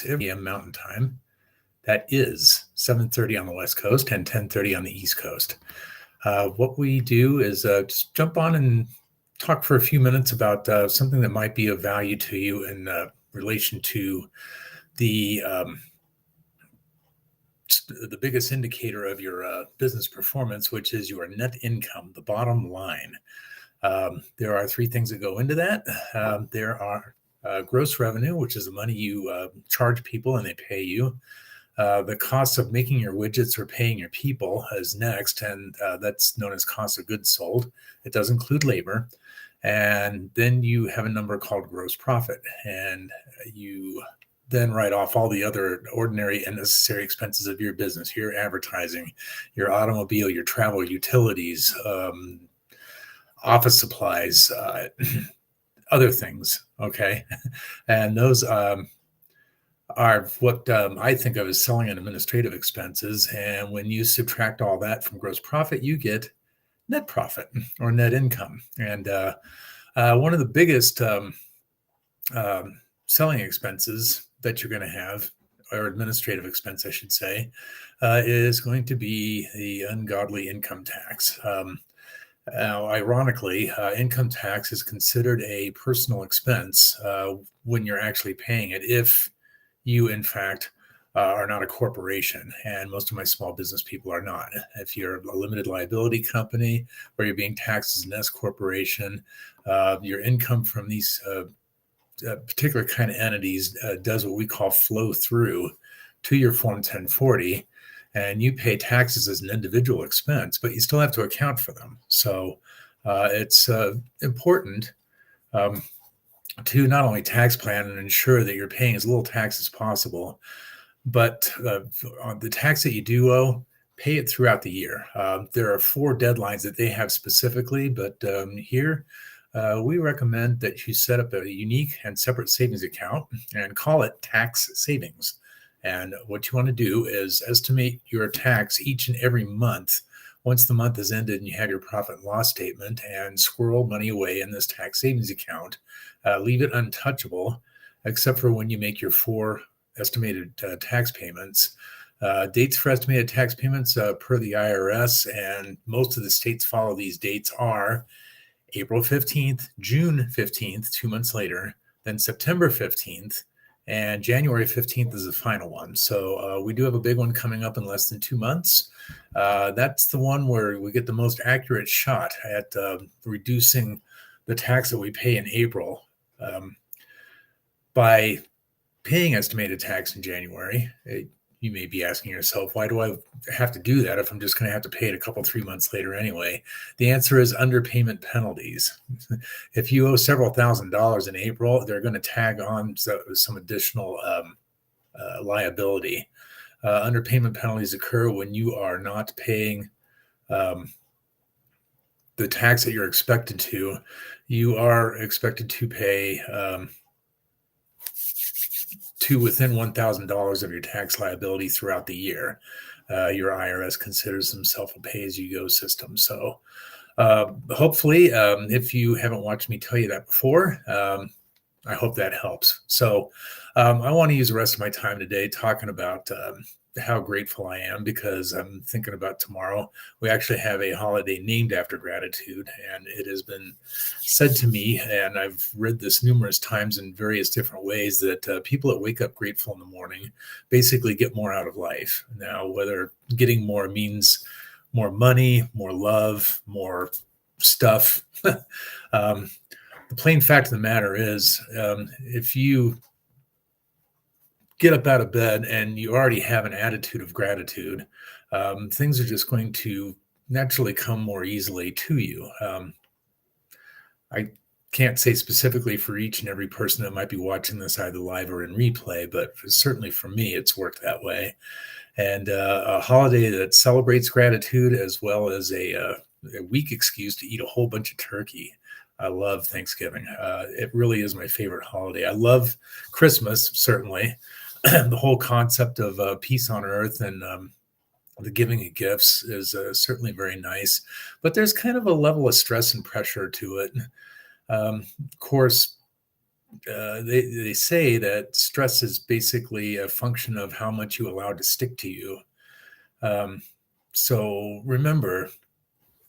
every Mountain Time. That is 7:30 on the West Coast and 10:30 on the East Coast. What we do is just jump on and talk for a few minutes about something that might be of value to you in relation to the the biggest indicator of your business performance, which is your net income, the bottom line. There are three things that go into that. There are gross revenue, which is the money you charge people and they pay you. The cost of making your widgets or paying your people is next, and that's known as cost of goods sold. It does include labor. And then you have a number called gross profit, and you then write off all the other ordinary and necessary expenses of your business, your advertising, your automobile, your travel, utilities, office supplies, other things. Okay. And those are what I think of as selling and administrative expenses. And when you subtract all that from gross profit, you get net profit or net income. And one of the biggest selling expenses that you're going to have, or administrative expense, I should say, is going to be the ungodly income tax. Now, ironically, income tax is considered a personal expense when you're actually paying it, if you, in fact, are not a corporation. And most of my small business people are not. If you're a limited liability company or you're being taxed as an S corporation, your income from these particular kind of entities does what we call flow through to your Form 1040. And you pay taxes as an individual expense, but you still have to account for them. So it's important to not only tax plan and ensure that you're paying as little tax as possible, but on the tax that you do owe, pay it throughout the year. There are 4 deadlines that they have specifically, but here we recommend that you set up a unique and separate savings account and call it tax savings. And what you want to do is estimate your tax each and every month. Once the month is ended and you have your profit and loss statement, and squirrel money away in this tax savings account. Leave it untouchable, except for when you make your 4 estimated tax payments. Dates for estimated tax payments per the IRS, and most of the states follow these dates, are April 15th, June 15th, 2 months later, then September 15th, and January 15th is the final one. So we do have a big one coming up in less than 2 months. That's the one where we get the most accurate shot at reducing the tax that we pay in April. By paying estimated tax in January, you may be asking yourself, why do I have to do that if I'm just going to have to pay it a couple, 3 months later anyway? The answer is underpayment penalties. If you owe several $1,000s in April, they're going to tag on some additional liability. Underpayment penalties occur when you are not paying the tax that you're expected to. You are expected to pay to within $1,000 of your tax liability throughout the year. Your IRS considers themselves a pay-as-you-go system. So hopefully, if you haven't watched me tell you that before, I hope that helps. So I want to use the rest of my time today talking about how grateful I am, because I'm thinking about tomorrow. We actually have a holiday named after gratitude, and it has been said to me, and I've read this numerous times in various different ways, that people that wake up grateful in the morning basically get more out of life. Now, whether getting more means more money, more love, more stuff, the plain fact of the matter is, if you get up out of bed and you already have an attitude of gratitude, things are just going to naturally come more easily to you. I can't say specifically for each and every person that might be watching this either live or in replay, but certainly for me, it's worked that way. And a holiday that celebrates gratitude, as well as a weak excuse to eat a whole bunch of turkey. I love Thanksgiving. It really is my favorite holiday. I love Christmas, certainly. The whole concept of peace on earth and the giving of gifts is certainly very nice, but there's kind of a level of stress and pressure to it. Of course, they say that stress is basically a function of how much you allow to stick to you. Um, so remember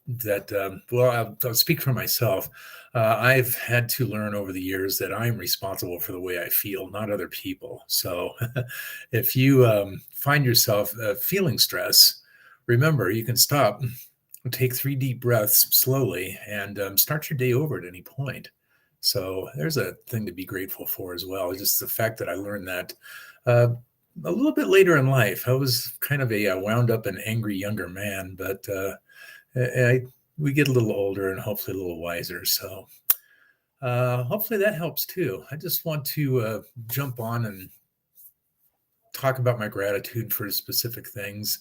that, well, I'll speak for myself. I've had to learn over the years that I'm responsible for the way I feel, not other people. So if you find yourself feeling stress, remember you can stop, take 3 deep breaths slowly, and start your day over at any point. So there's a thing to be grateful for as well. Just the fact that I learned that uh, a little bit later in life. I was kind of a wound up and angry younger man, but we get a little older and hopefully a little wiser. So hopefully that helps too. I just want to jump on and talk about my gratitude for specific things.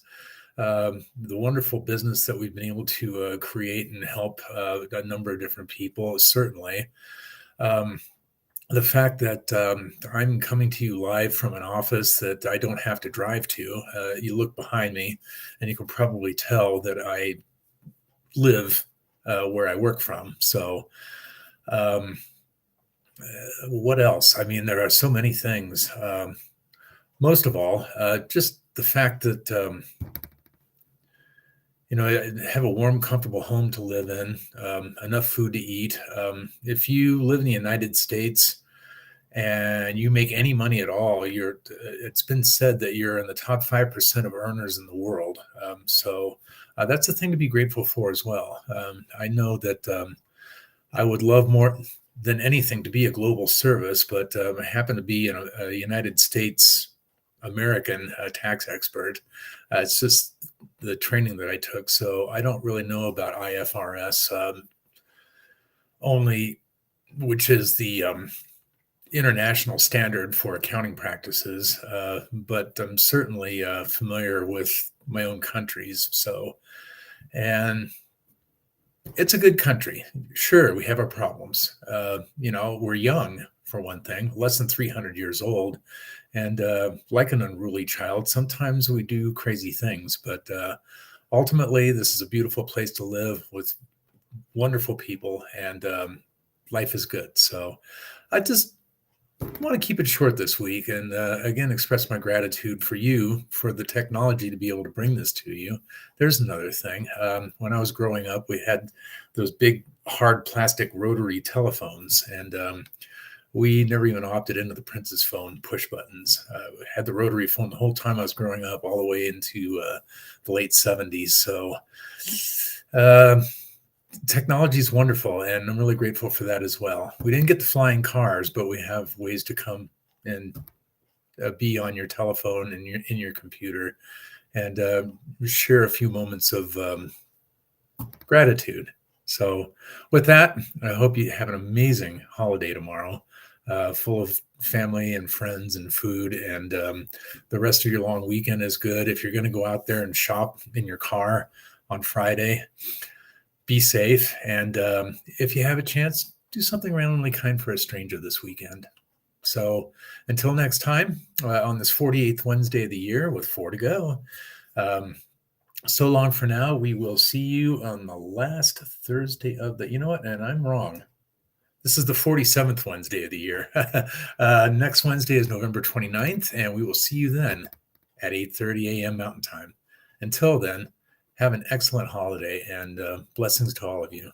The wonderful business that we've been able to create and help a number of different people, certainly. Um, the fact that I'm coming to you live from an office that I don't have to drive to. You look behind me and you can probably tell that I live where I work from. So, um, what else? I mean, there are so many things. Most of all, just the fact that I have a warm, comfortable home to live in, enough food to eat. If you live in the United States and you make any money at all, it's been said that you're in the top 5% of earners in the world. So that's a thing to be grateful for as well. I know that I would love more than anything to be a global service, but I happen to be a United States American tax expert. It's just the training that I took. So I don't really know about IFRS, only, which is the international standard for accounting practices. But I'm certainly familiar with my own countries. So, and it's a good country. Sure, we have our problems. We're young, for one thing, less than 300 years old. And like an unruly child, sometimes we do crazy things. But ultimately, this is a beautiful place to live with wonderful people, and life is good. So I just want to keep it short this week and again express my gratitude for you for the technology to be able to bring this to you. There's another thing. When I was growing up, we had those big hard plastic rotary telephones, and we never even opted into the Princess phone push buttons. Had the rotary phone the whole time I was growing up, all the way into the late 70s. So uh, technology is wonderful, and I'm really grateful for that as well. We didn't get the flying cars, but we have ways to come and be on your telephone and in your computer, and share a few moments of gratitude. So, with that, I hope you have an amazing holiday tomorrow, full of family and friends and food, and the rest of your long weekend is good. If you're going to go out there and shop in your car on Friday, be safe. And if you have a chance, do something randomly kind for a stranger this weekend. So until next time, on this 48th Wednesday of the year with 4 to go, so long for now. We will see you on the last Thursday of the, you know what? And I'm wrong. This is the 47th Wednesday of the year. Next Wednesday is November 29th, and we will see you then at 8:30 a.m. Mountain Time. Until then, have an excellent holiday, and blessings to all of you.